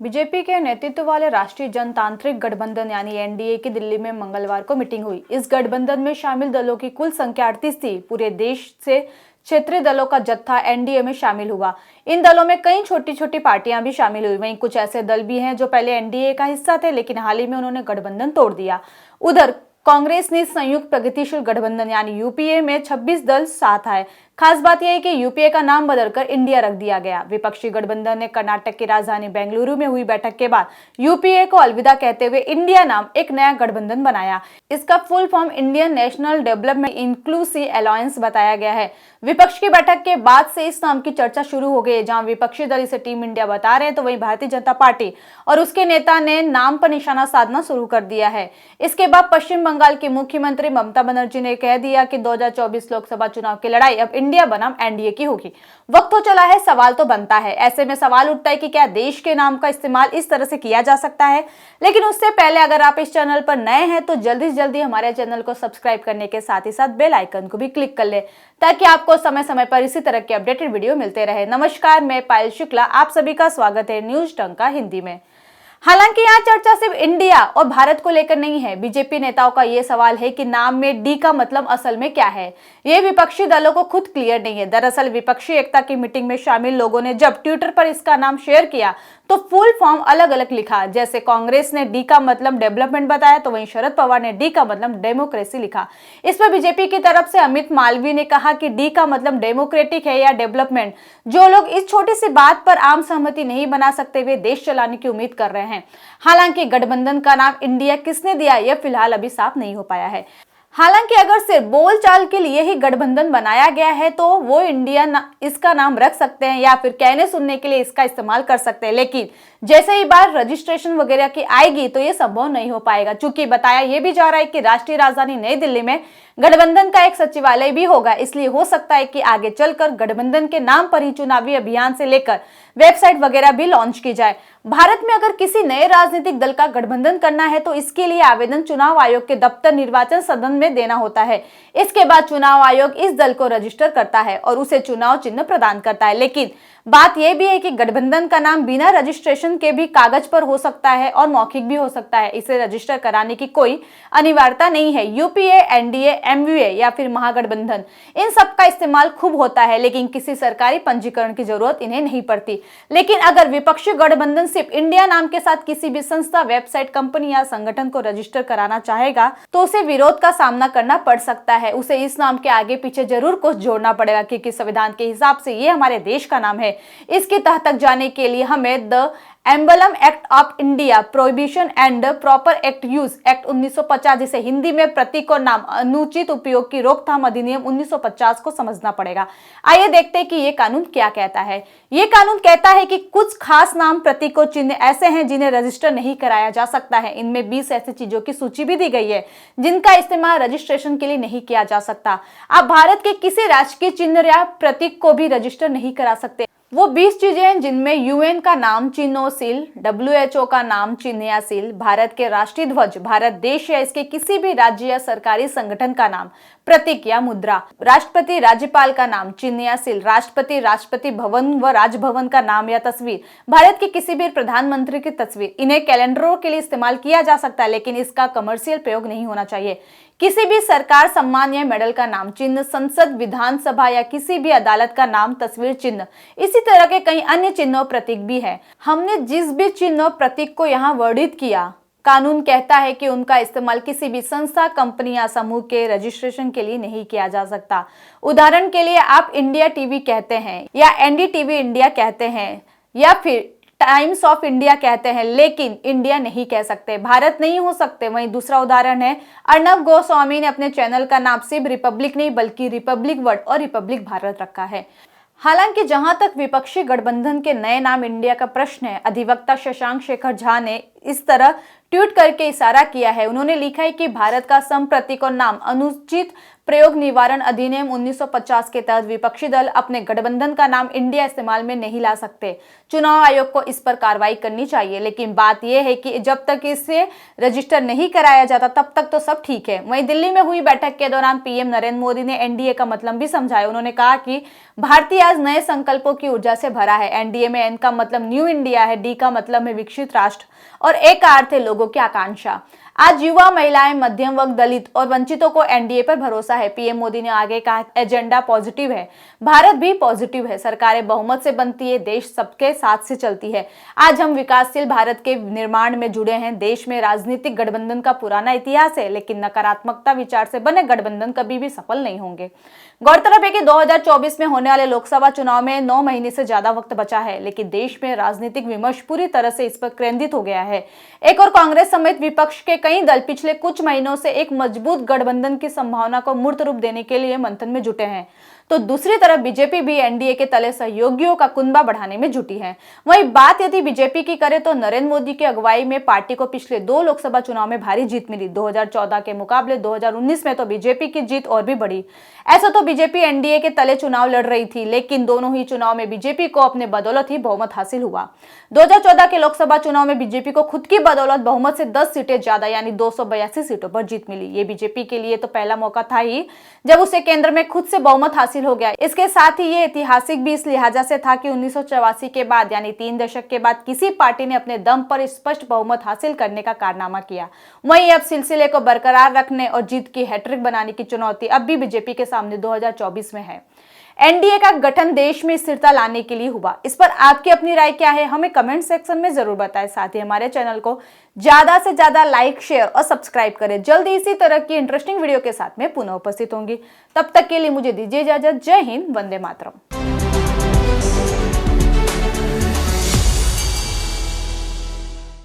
BJP के नेतृत्व वाले राष्ट्रीय जनतांत्रिक गठबंधन यानी एनडीए की दिल्ली में मंगलवार को मीटिंग हुई। इस गठबंधन में शामिल दलों की कुल संख्या 38 थी। पूरे देश से क्षेत्रीय दलों का जत्था एनडीए में शामिल हुआ। इन दलों में कई छोटी छोटी पार्टियां भी शामिल हुई। वहीं कुछ ऐसे दल भी हैं जो पहले एनडीए का हिस्सा थे, लेकिन हाल ही में उन्होंने गठबंधन तोड़ दिया। उधर कांग्रेस ने संयुक्त प्रगतिशील गठबंधन यानी यूपीए में 26 दल साथ आए। खास बात यह है कि यूपीए का नाम बदलकर इंडिया रख दिया गया। विपक्षी गठबंधन ने कर्नाटक की राजधानी बेंगलुरु में हुई बैठक के बाद यूपीए को अलविदा कहते हुए इंडिया नाम एक नया गठबंधन बनाया। इसका full form Indian national development inclusive alliance बताया गया है। विपक्ष की बैठक के बाद से इस नाम की चर्चा शुरू हो गई। जहां विपक्षी दल इसे टीम इंडिया बता रहे हैं, तो वहीं भारतीय जनता पार्टी और उसके नेता ने नाम पर निशाना साधना शुरू कर दिया है। इसके बाद पश्चिम बंगाल की मुख्यमंत्री ममता बनर्जी ने कह दिया कि 2024 लोकसभा चुनाव की लड़ाई अब इंडिया बनाम एनडीए की होगी। वक्त हो चला है, सवाल तो बनता है। ऐसे में सवाल उठता है कि क्या देश के नाम का इस्तेमाल इस तरह से किया जा सकता है। लेकिन उससे पहले अगर आप इस चैनल पर नए हैं तो जल्दी से जल्दी हमारे चैनल को सब्सक्राइब करने के साथ ही साथ बेल आइकन को भी क्लिक कर ले, ताकि आपको समय समय पर इसी तरह के अपडेटेड वीडियो मिलते रहे। नमस्कार, मैं पायल शुक्ला, आप सभी का स्वागत है न्यूज टंका हिंदी में। हालांकि यहाँ चर्चा सिर्फ इंडिया और भारत को लेकर नहीं है। बीजेपी नेताओं का ये सवाल है कि नाम में डी का मतलब असल में क्या है। ये विपक्षी दलों को खुद क्लियर नहीं है। दरअसल विपक्षी एकता की मीटिंग में शामिल लोगों ने जब ट्विटर पर इसका नाम शेयर किया तो फुल फॉर्म अलग अलग लिखा। जैसे कांग्रेस ने डी का मतलब डेवलपमेंट बताया, तो वहीं शरद पवार ने डी का मतलब डेमोक्रेसी लिखा। इस पर बीजेपी की तरफ से अमित मालवीय ने कहा कि डी का मतलब डेमोक्रेटिक है या डेवलपमेंट। जो लोग इस छोटी सी बात पर आम सहमति नहीं बना सकते वे देश चलाने की उम्मीद कर रहे हैं। हालांकि गठबंधन का नाम इंडिया किसने दिया यह फिलहाल अभी साफ नहीं हो पाया है। हालांकि अगर सिर्फ बोलचाल के लिए ही गठबंधन बनाया गया है तो वो इंडिया इसका नाम रख सकते हैं या फिर कहने सुनने के लिए इसका इस्तेमाल कर सकते हैं। लेकिन जैसे ही बात रजिस्ट्रेशन वगैरह की आएगी तो ये संभव नहीं हो पाएगा, क्योंकि बताया ये भी जा रहा है कि राष्ट्रीय राजधानी नई दिल्ली में गठबंधन का एक सचिवालय भी होगा। इसलिए हो सकता है कि आगे चलकर गठबंधन के नाम पर ही चुनावी अभियान से लेकर वेबसाइट वगैरह भी लॉन्च की जाए। भारत में अगर किसी नए राजनीतिक दल का गठबंधन करना है तो इसके लिए आवेदन चुनाव आयोग के दफ्तर निर्वाचन सदन में देना होता है। इसके बाद चुनाव आयोग इस दल को रजिस्टर करता है और उसे चुनाव चिन्ह प्रदान करता है। लेकिन बात यह भी है कि गठबंधन का नाम बिना रजिस्ट्रेशन के भी कागज पर हो सकता है और मौखिक भी हो सकता है। इसे रजिस्टर कराने की कोई अनिवार्यता नहीं है। यूपीए, एनडीए, एमवीए या फिर महागठबंधन, इन सब का इस्तेमाल खूब होता है, लेकिन किसी सरकारी पंजीकरण की जरूरत इन्हें नहीं पड़ती। लेकिन अगर विपक्षी गठबंधन सिर्फ इंडिया नाम के साथ किसी भी संस्था, वेबसाइट, कंपनी या संगठन को रजिस्टर कराना चाहेगा तो उसे विरोध का सामना करना पड़ सकता है। उसे इस नाम के आगे पीछे जरूर कुछ जोड़ना पड़ेगा, क्योंकि संविधान के हिसाब से ये हमारे देश का नाम है। इसकी तह तक जाने के लिए हमें the emblem act of India prohibition and proper act use act 1950, जिसे हिंदी में प्रतीक और नाम अनुचित उपयोग की रोकथाम अधिनियम 1950 को समझना पड़ेगा। आइए देखते हैं कि ये कानून क्या कहता है। ये कानून कहता है कि कुछ खास नाम, प्रतीक और चिन्ह ऐसे हैं जिन्हें रजिस्टर नहीं कराया जा सकता है। इनमें 20 ऐसी चीजों की सूची भी दी गई है जिनका इस्तेमाल रजिस्ट्रेशन के लिए नहीं किया जा सकता। आप भारत के किसी राजकीय चिन्ह या प्रतीक को भी रजिस्टर नहीं करा सकते। वो 20 चीजें हैं जिनमें यूएन का नाम, चिन्ह और सील, डब्ल्यूएचओ का नाम, चिन्ह या सील, भारत के राष्ट्रीय ध्वज, भारत देश या इसके किसी भी राज्य या सरकारी संगठन का नाम, प्रतीक या मुद्रा, राष्ट्रपति, राज्यपाल का नाम, चिन्ह या सील, राष्ट्रपति, राष्ट्रपति भवन व राजभवन का नाम या तस्वीर, भारत के किसी भी प्रधानमंत्री की तस्वीर। इन्हें कैलेंडरों के लिए इस्तेमाल किया जा सकता है, लेकिन इसका कमर्शियल प्रयोग नहीं होना चाहिए। किसी भी सरकार, सम्मान या मेडल का नाम, चिन्ह, संसद, विधानसभा या किसी भी अदालत का नाम, तस्वीर, चिन्ह, इसी तरह के कई अन्य चिन्ह और प्रतीक भी हैं। हमने जिस भी चिन्ह और प्रतीक को यहाँ वर्णित किया, कानून कहता है कि उनका इस्तेमाल किसी भी संस्था, कंपनी या समूह के रजिस्ट्रेशन के लिए नहीं किया जा सकता। उदाहरण के लिए आप इंडिया टीवी कहते हैं या एनडीटीवी इंडिया कहते हैं या फिर टाइम्स ऑफ इंडिया कहते हैं, लेकिन इंडिया नहीं कह सकते, भारत नहीं हो सकते। वहीं दूसरा उदाहरण है, अर्णब गोस्वामी ने अपने चैनल का नाम सिर्फ रिपब्लिक नहीं बल्कि रिपब्लिक वर्ल्ड और रिपब्लिक भारत रखा है। हालांकि जहां तक विपक्षी गठबंधन के नए नाम इंडिया का प्रश्न है, अधिवक्ता शशांक शेखर झा ने इस तरह ट्वीट करके इशारा किया है। उन्होंने लिखा है कि भारत का संप्रतीक और नाम अनुचित प्रयोग निवारण अधिनियम 1950 के तहत विपक्षी दल अपने गठबंधन का नाम इंडिया इस्तेमाल में नहीं ला सकते। चुनाव आयोग को इस पर कार्रवाई करनी चाहिए, लेकिन बात यह है कि जब तक इसे रजिस्टर नहीं कराया जाता तब तक तो सब ठीक है। वहीं दिल्ली में हुई बैठक के दौरान पीएम नरेंद्र मोदी ने एनडीए का मतलब भी समझाया। उन्होंने कहा कि भारतीय आज नए संकल्पों की ऊर्जा से भरा है। एनडीए में एन का मतलब न्यू इंडिया है, डी का मतलब है विकसित राष्ट्र और ए का अर्थ है लोगों की आकांक्षा। आज युवा, महिलाएं, मध्यम वर्ग, दलित और वंचितों को एनडीए पर भरोसा है। पीएम मोदी ने आगे कहा, एजेंडा पॉजिटिव है, भारत भी पॉजिटिव है, सरकारें बहुमत से बनती है, देश सबके साथ से चलती है। आज हम विकासशील भारत के निर्माण में जुड़े हैं। देश में राजनीतिक गठबंधन का पुराना इतिहास है, लेकिन नकारात्मकता विचार से बने गठबंधन कभी भी सफल नहीं होंगे। गौरतलब है कि 2024 में होने वाले लोकसभा चुनाव में 9 महीने से ज्यादा वक्त बचा है, लेकिन देश में राजनीतिक विमर्श पूरी तरह से इस पर केंद्रित हो गया है। एक और कांग्रेस समेत विपक्ष के कई दल पिछले कुछ महीनों से एक मजबूत गठबंधन की संभावना को मूर्त रूप देने के लिए मंथन में जुटे हैं, तो दूसरी तरफ बीजेपी भी एनडीए के तले सहयोगियों का कुनबा बढ़ाने में जुटी है। वहीं बात यदि बीजेपी की करें तो नरेंद्र मोदी की अगुवाई में पार्टी को पिछले 2 लोकसभा चुनाव में भारी जीत मिली। 2014 के मुकाबले 2019 में तो बीजेपी की जीत और भी बढ़ी। ऐसा तो बीजेपी एनडीए के तले चुनाव लड़ रही थी, लेकिन दोनों ही चुनाव में बीजेपी को अपने बदौलत ही बहुमत हासिल हुआ। 2014 के लोकसभा चुनाव में बीजेपी को खुद की बदौलत बहुमत से 10 सीटें ज्यादा यानी 282 सीटों पर जीत मिली। ये बीजेपी के लिए तो पहला मौका था ही जब उसे केंद्र में खुद से बहुमत हासिल हो गया। इसके साथ ही ये ऐतिहासिक भी इस लिहाजा से था कि 1984 के बाद यानी 3 दशक के बाद किसी पार्टी ने अपने दम पर स्पष्ट बहुमत हासिल करने का कारनामा किया। वहीं अब सिलसिले को बरकरार रखने और जीत की हैट्रिक बनाने की चुनौती अब भी बीजेपी के सामने 2024 में है। एनडीए का गठन देश में स्थिरता लाने के लिए हुआ। इस पर आपकी अपनी राय क्या है, हमें कमेंट सेक्शन में जरूर बताएं। साथ ही हमारे चैनल को ज्यादा से ज्यादा लाइक, शेयर और सब्सक्राइब करें। जल्दी इसी तरह की इंटरेस्टिंग वीडियो के साथ में पुनः उपस्थित होंगी। तब तक के लिए मुझे दीजिए इजाजत। जय हिंद, वंदे मातरम।